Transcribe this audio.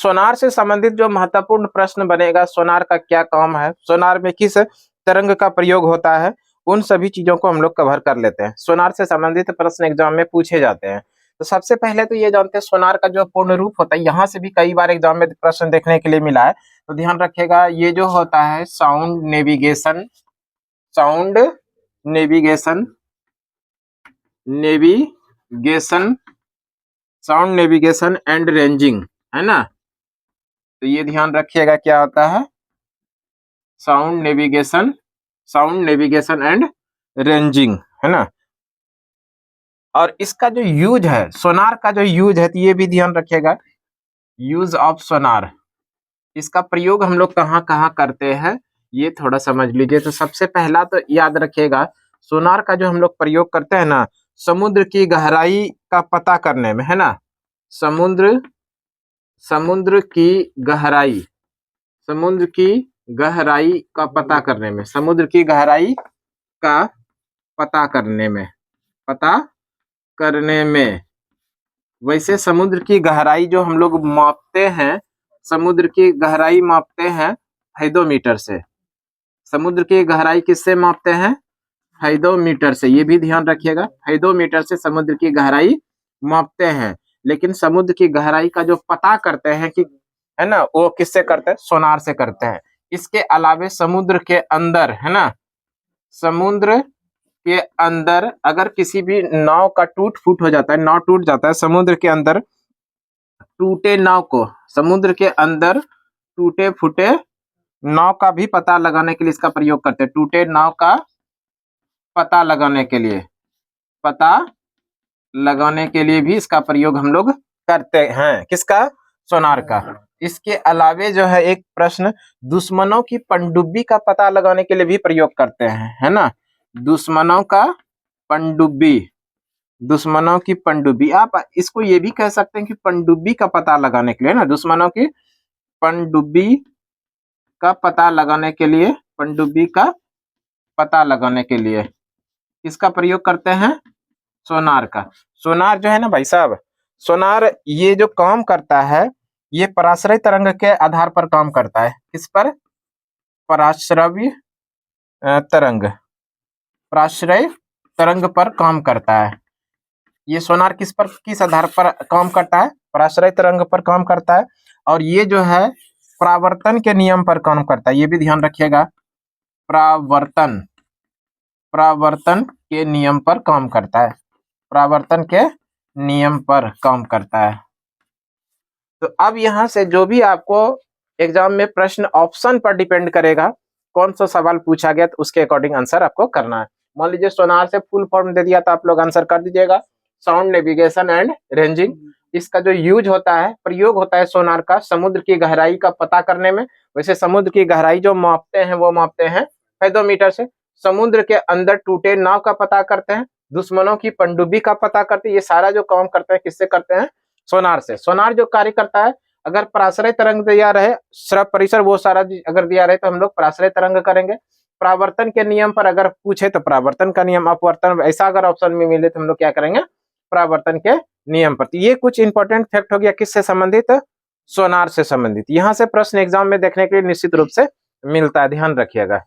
सोनार से संबंधित जो महत्वपूर्ण प्रश्न बनेगा, सोनार का क्या काम है, सोनार में किस तरंग का प्रयोग होता है, उन सभी चीजों को हम लोग कवर कर लेते हैं। सोनार से संबंधित प्रश्न एग्जाम में पूछे जाते हैं। तो सबसे पहले तो ये जानते हैं सोनार का जो पूर्ण रूप होता है, यहाँ से भी कई बार एग्जाम में प्रश्न देखने के लिए मिला है, तो ध्यान रखिएगा। ये जो होता है sound navigation, sound navigation, navigation, sound navigation and ranging, है ना। तो ये ध्यान रखिएगा क्या होता है, sound navigation, sound navigation and ranging, है ना। और इसका जो यूज है, सोनार का जो यूज है, तो ये भी ध्यान रखिएगा, यूज ऑफ सोनार, इसका प्रयोग हम लोग कहाँ कहाँ करते हैं, ये थोड़ा समझ लीजिए। तो सबसे पहला तो याद रखिएगा, सोनार का जो हम लोग प्रयोग करते हैं ना, समुद्र की गहराई का पता करने में, है ना। समुद्र की गहराई, समुद्र की गहराई का पता करने में, समुद्र की गहराई का पता करने में, पता करने में। वैसे समुद्र की गहराई जो हम लोग मापते हैं, समुद्र की गहराई मापते हैं हेक्टोमीटर से। समुद्र की गहराई किससे मापते हैं, हेक्टोमीटर से, ये भी ध्यान रखिएगा। हेक्टोमीटर से समुद्र की गहराई मापते हैं, लेकिन समुद्र की गहराई का जो पता करते हैं कि, है ना, वो किससे करते हैं, सोनार से करते हैं। इसके अलावे समुद्र के अंदर, है ना, समुद्र के अंदर अगर किसी भी नाव का टूट फूट हो जाता है, नाव टूट जाता है, समुद्र के अंदर टूटे नाव को, समुद्र के अंदर टूटे फूटे नाव का भी पता लगाने के लिए इसका प्रयोग करते हैं। टूटे नाव का पता लगाने के लिए, पता लगाने के लिए भी इसका प्रयोग हम लोग करते हैं, किसका, सोनार का। इसके अलावे जो है एक प्रश्न, दुश्मनों की पनडुब्बी का पता लगाने के लिए भी प्रयोग करते हैं, है ना। दुश्मनों का पनडुब्बी, दुश्मनों की पनडुब्बी, आप इसको ये भी कह सकते हैं कि पनडुब्बी का पता लगाने के लिए, ना, दुश्मनों की पनडुब्बी का पता लगाने के लिए, पनडुब्बी का पता लगाने के लिए इसका प्रयोग करते हैं, सोनार का। सोनार जो है ना भाई साहब, सोनार ये जो काम करता है, ये पराश्रय तरंग के आधार पर काम करता है। किस पर, पराश्रव्य तरंग, पराश्रय तरंग पर काम करता है। ये सोनार किस पर, किस आधार पर काम करता है, पराश्रय तरंग पर काम करता है। और ये जो है परावर्तन के नियम पर काम करता है, ये भी ध्यान रखिएगा, परावर्तन, परावर्तन के नियम पर काम करता है, परावर्तन के नियम पर काम करता है। तो अब यहां से जो भी आपको एग्जाम में प्रश्न ऑप्शन पर डिपेंड करेगा, कौन सा सवाल पूछा गया, तो उसके अकॉर्डिंग आंसर आपको करना है। मान लीजिए सोनार से फुल फॉर्म दे दिया, तो आप लोग आंसर कर दीजिएगा, साउंड नेविगेशन एंड रेंजिंग। इसका जो यूज होता है, प्रयोग होता है सोनार का, समुद्र की गहराई का पता करने में। वैसे समुद्र की गहराई जो मापते हैं, वो मापते हैं हेक्टोमीटर से। समुद्र के अंदर टूटे नाव का पता करते हैं, दुश्मनों की पनडुब्बी का पता करते हैं। ये सारा जो काम करते हैं, किससे करते हैं, सोनार से। सोनार जो कार्य करता है, अगर पराश्रय तरंग दिया रहे, श्रव परिसर, वो सारा अगर दिया रहे, तो हम लोग पराश्रय तरंग करेंगे। परावर्तन के नियम पर अगर पूछे तो परावर्तन का नियम, अपवर्तन, ऐसा अगर ऑप्शन में मिले तो हम लोग क्या करेंगे, परावर्तन के नियम पर। तो ये कुछ इंपॉर्टेंट फैक्ट हो गया, किससे संबंधित, सोनार से संबंधित। यहाँ से प्रश्न एग्जाम में देखने के लिए निश्चित रूप से मिलता है, ध्यान रखिएगा।